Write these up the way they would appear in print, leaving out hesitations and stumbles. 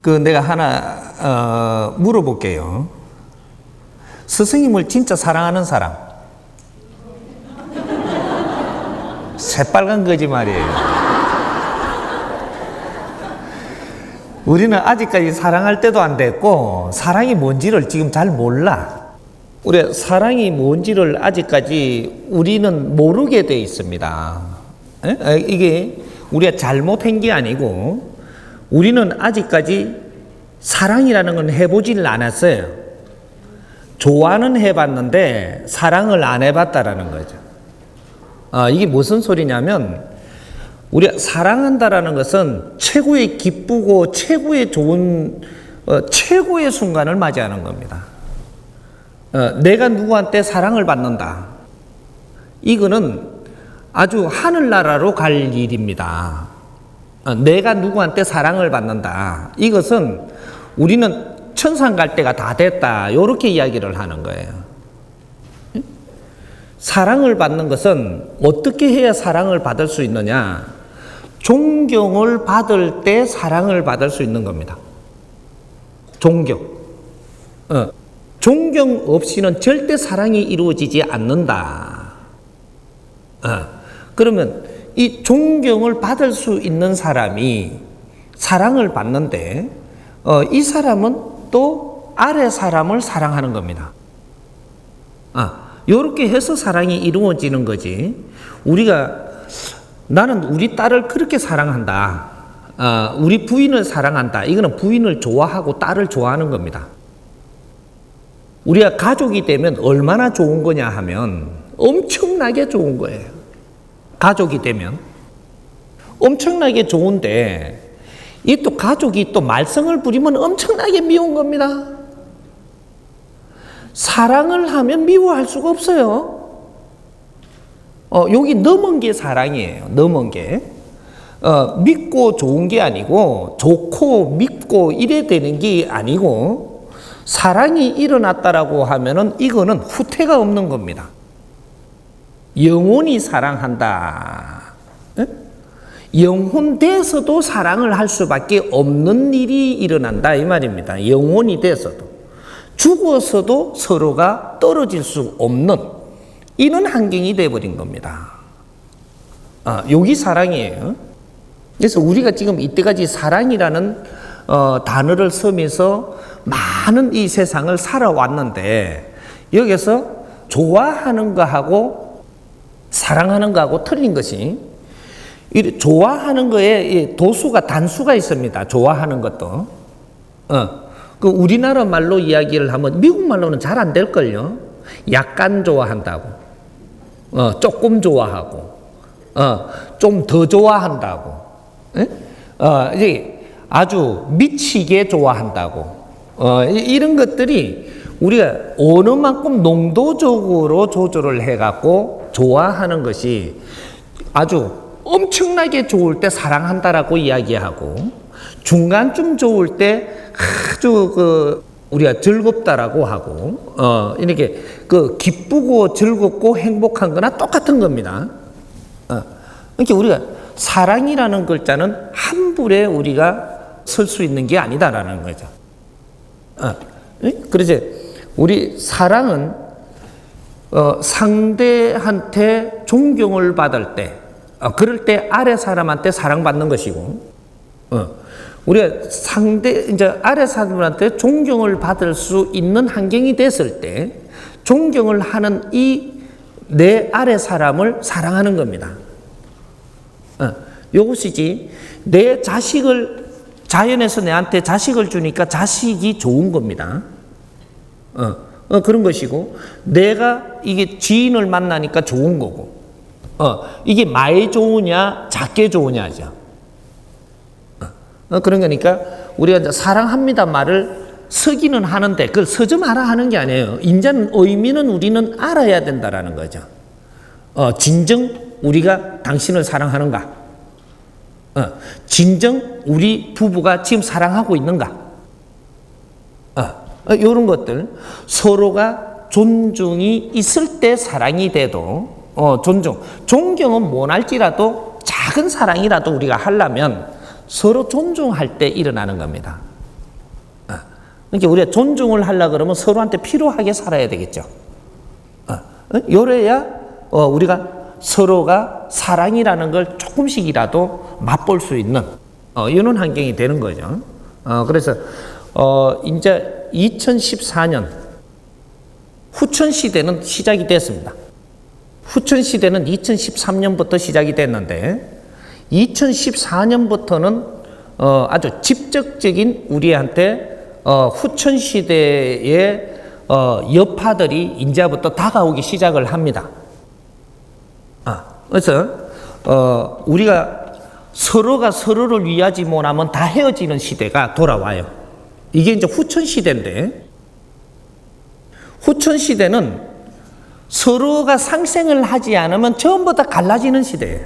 내가 하나 물어볼게요. 스승님을 진짜 사랑하는 사람. 새빨간 거짓말이에요. 우리는 아직까지 사랑할 때도 안 됐고 사랑이 뭔지를 지금 잘 몰라. 우리 사랑이 뭔지를 아직까지 우리는 모르게 돼 있습니다. 이게 우리가 잘못한 게 아니고 우리는 아직까지 사랑이라는 건 해보질 않았어요. 좋아는 해봤는데 사랑을 안 해봤다라는 거죠. 이게 무슨 소리냐면 우리가 사랑한다라는 것은 최고의 기쁘고 최고의 좋은 최고의 순간을 맞이하는 겁니다. 내가 누구한테 사랑을 받는다. 이거는 아주 하늘나라로 갈 일입니다. 내가 누구한테 사랑을 받는다. 이것은 우리는 천상 갈 때가 다 됐다. 이렇게 이야기를 하는 거예요. 사랑을 받는 것은 어떻게 해야 사랑을 받을 수 있느냐? 존경을 받을 때 사랑을 받을 수 있는 겁니다. 존경. 존경 없이는 절대 사랑이 이루어지지 않는다. 그러면 이 존경을 받을 수 있는 사람이 사랑을 받는데 이 사람은 또 아래 사람을 사랑하는 겁니다. 이렇게 해서 사랑이 이루어지는 거지. 나는 우리 딸을 그렇게 사랑한다. 우리 부인을 사랑한다. 이거는 부인을 좋아하고 딸을 좋아하는 겁니다. 우리가 가족이 되면 얼마나 좋은 거냐 하면 엄청나게 좋은 거예요. 가족이 되면 엄청나게 좋은데 이 또 가족이 또 말썽을 부리면 엄청나게 미운 겁니다. 사랑을 하면 미워할 수가 없어요. 여기 넘은 게 사랑이에요. 넘은 게 믿고 좋은 게 아니고 좋고 믿고 이래 되는 게 아니고 사랑이 일어났다라고 하면은 이거는 후퇴가 없는 겁니다. 영원히 사랑한다. 영혼 돼서도 사랑을 할 수밖에 없는 일이 일어난다 이 말입니다. 영혼이 돼서도 죽어서도 서로가 떨어질 수 없는 이런 환경이 돼버린 겁니다. 여기 사랑이에요. 그래서 우리가 지금 이때까지 사랑이라는 단어를 쓰면서 많은 이 세상을 살아왔는데 여기서 좋아하는 거하고 사랑하는 거하고 틀린 것이 좋아하는 거에 도수가 단수가 있습니다. 좋아하는 것도. 그 우리나라 말로 이야기를 하면 미국 말로는 잘 안 될걸요. 약간 좋아한다고. 조금 좋아하고. 좀 더 좋아한다고. 이제 아주 미치게 좋아한다고. 이런 것들이 우리가 어느 만큼 농도적으로 조절을 해갖고 좋아하는 것이 아주 엄청나게 좋을 때 사랑한다라고 이야기하고 중간쯤 좋을 때 아주 우리가 즐겁다라고 하고 이렇게 기쁘고 즐겁고 행복한 거나 똑같은 겁니다. 그러니까 우리가 사랑이라는 글자는 한 불에 우리가 쓸 수 있는 게 아니다라는 거죠. 그래서 우리 사랑은 상대한테 존경을 받을 때, 그럴 때 아래 사람한테 사랑받는 것이고, 우리가 이제 아래 사람한테 존경을 받을 수 있는 환경이 됐을 때, 존경을 하는 내 아래 사람을 사랑하는 겁니다. 이것이지, 내 자식을, 자연에서 내한테 자식을 주니까 자식이 좋은 겁니다. 그런 것이고, 내가 이게 지인을 만나니까 좋은 거고, 이게 많이 좋으냐, 작게 좋으냐죠. 그런 거니까, 우리가 이제 사랑합니다 말을 쓰기는 하는데, 그걸 쓰지 마라 하는 게 아니에요. 인자는 의미는 우리는 알아야 된다라는 거죠. 진정 우리가 당신을 사랑하는가? 진정 우리 부부가 지금 사랑하고 있는가? 이런 것들 서로가 존중이 있을 때 사랑이 돼도 존경은 못할지라도 작은 사랑이라도 우리가 하려면 서로 존중할 때 일어나는 겁니다. 그러니까 우리가 존중을 하려고 그러면 서로한테 필요하게 살아야 되겠죠. 요래야 우리가 서로가 사랑이라는 걸 조금씩이라도 맛볼 수 있는 이런 환경이 되는 거죠. 그래서 이제 2014년 후천 시대는 시작이 됐습니다. 후천 시대는 2013년부터 시작이 됐는데 2014년부터는 아주 직접적인 우리한테 후천 시대의 여파들이 이제부터 다가오기 시작을 합니다. 그래서 우리가 서로가 서로를 위하지 못하면 다 헤어지는 시대가 돌아와요. 이게 이제 후천 시대인데, 후천 시대는 서로가 상생을 하지 않으면 전부 다 갈라지는 시대예요.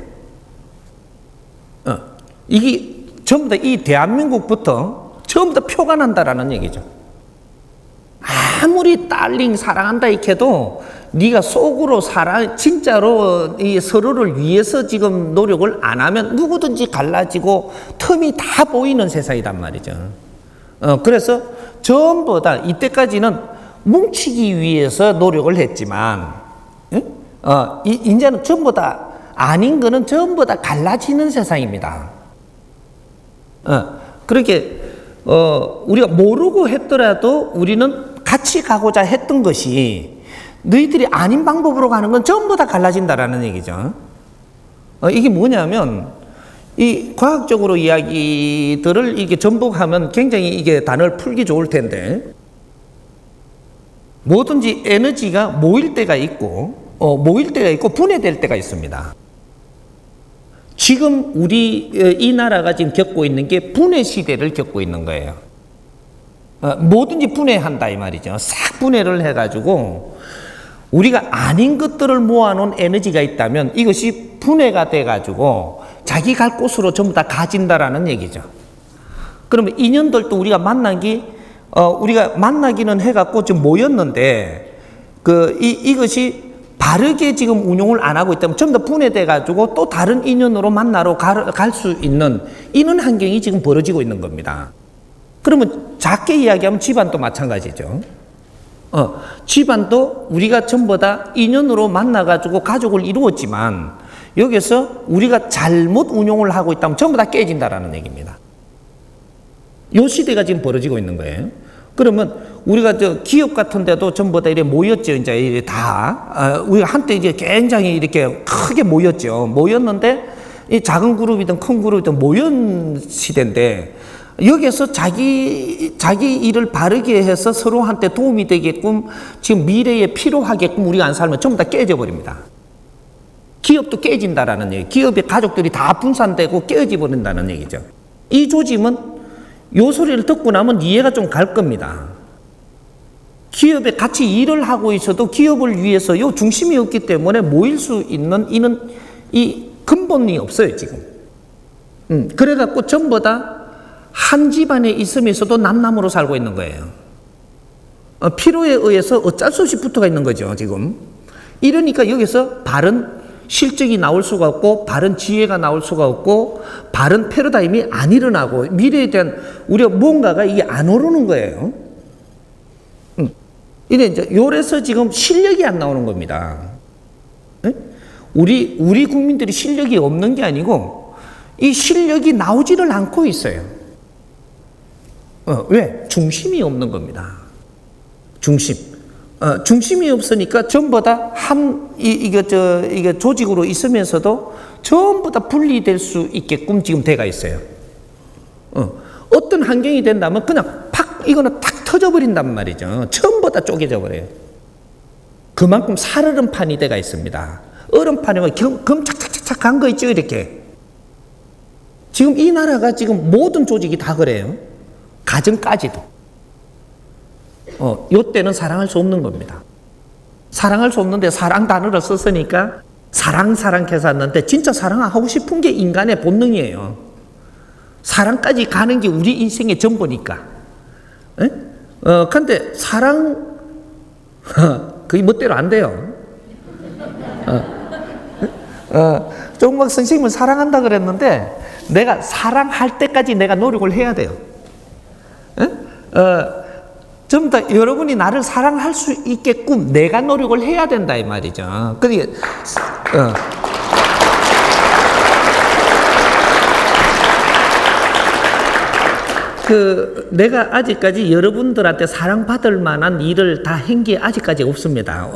이게 전부 다 이 대한민국부터 전부 다 표가 난다라는 얘기죠. 아무리 딸링 사랑한다 이렇게도 네가 속으로 진짜로 이 서로를 위해서 지금 노력을 안 하면 누구든지 갈라지고 틈이 다 보이는 세상이란 말이죠. 그래서 전부 다 이때까지는 뭉치기 위해서 노력을 했지만, 이제는 전부 다 아닌 거는 전부 다 갈라지는 세상입니다. 그렇게 우리가 모르고 했더라도 우리는 같이 가고자 했던 것이 너희들이 아닌 방법으로 가는 건 전부 다 갈라진다라는 얘기죠. 이게 뭐냐면 이 과학적으로 이야기들을 이게 전복하면 굉장히 이게 단어를 풀기 좋을 텐데, 뭐든지 에너지가 모일 때가 있고 분해될 때가 있습니다. 지금 우리 이 나라가 지금 겪고 있는 게 분해 시대를 겪고 있는 거예요. 뭐든지 분해한다 이 말이죠. 싹 분해를 해가지고 우리가 아닌 것들을 모아놓은 에너지가 있다면 이것이 분해가 돼가지고 자기 갈 곳으로 전부 다 가진다라는 얘기죠. 그러면 인연들도 우리가 우리가 만나기는 해갖고 지금 모였는데 이것이 바르게 지금 운용을 안 하고 있다면 전부 다 분해돼가지고 또 다른 인연으로 만나러 갈 수 있는 이런 환경이 지금 벌어지고 있는 겁니다. 그러면 작게 이야기하면 집안도 마찬가지죠. 집안도 우리가 전부 다 인연으로 만나가지고 가족을 이루었지만 여기서 우리가 잘못 운용을 하고 있다면 전부 다 깨진다라는 얘기입니다. 이 시대가 지금 벌어지고 있는 거예요. 그러면 우리가 기업 같은 데도 전부 다 이렇게 모였죠. 이제 이렇게 다. 우리가 한때 이제 굉장히 이렇게 크게 모였는데 이 작은 그룹이든 큰 그룹이든 모연 시대인데 여기에서 자기 일을 바르게 해서 서로한테 도움이 되게끔 지금 미래에 필요하게끔 우리가 안 살면 전부 다 깨져버립니다. 기업도 깨진다라는 얘기. 기업의 가족들이 다 분산되고 깨어져 버린다는 얘기죠. 이 조짐은 요 소리를 듣고 나면 이해가 좀 갈 겁니다. 기업에 같이 일을 하고 있어도 기업을 위해서 요 중심이 없기 때문에 모일 수 있는 이 근본이 없어요, 지금. 그래갖고 전부 다 한 집안에 있으면서도 남남으로 살고 있는 거예요. 필요에 의해서 어쩔 수 없이 붙어가 있는 거죠, 지금. 이러니까 여기서 바른 실적이 나올 수가 없고, 바른 지혜가 나올 수가 없고, 바른 패러다임이 안 일어나고, 미래에 대한 우리가 뭔가가 이게 안 오르는 거예요. 이래 이제 요래서 지금 실력이 안 나오는 겁니다. 우리 국민들이 실력이 없는 게 아니고, 이 실력이 나오지를 않고 있어요. 왜? 중심이 없는 겁니다. 중심이 없으니까 전부 다 이게 조직으로 있으면서도 전부 다 분리될 수 있게끔 지금 돼가 있어요. 어떤 환경이 된다면 그냥 이거는 탁 터져버린단 말이죠. 전부 다 쪼개져 버려요. 그만큼 살얼음판이 돼가 있습니다. 얼음판이면 검 착착착착 간 거 있죠, 이렇게. 지금 이 나라가 지금 모든 조직이 다 그래요. 가정까지도. 요때는 사랑할 수 없는 겁니다. 사랑할 수 없는데 사랑 단어를 썼으니까 사랑 해서 왔는데 진짜 사랑하고 싶은 게 인간의 본능이에요. 사랑까지 가는 게 우리 인생의 전부니까. 근데 사랑, 그게 멋대로 안 돼요. 조금만 선생님을 사랑한다 그랬는데 내가 사랑할 때까지 내가 노력을 해야 돼요. 전부 다 여러분이 나를 사랑할 수 있게끔 내가 노력을 해야 된다 이 말이죠. 그러니까 내가 아직까지 여러분들한테 사랑받을 만한 일을 다 한 게 아직까지 없습니다.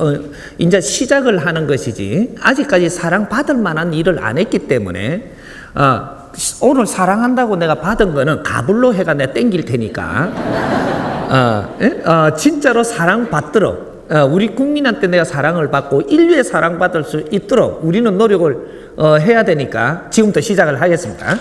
이제 시작을 하는 것이지, 아직까지 사랑받을 만한 일을 안 했기 때문에, 오늘 사랑한다고 내가 받은 거는 가불로 해가 내가 땡길 테니까, 진짜로 사랑받도록, 우리 국민한테 내가 사랑을 받고 인류의 사랑받을 수 있도록 우리는 노력을 해야 되니까 지금부터 시작을 하겠습니다.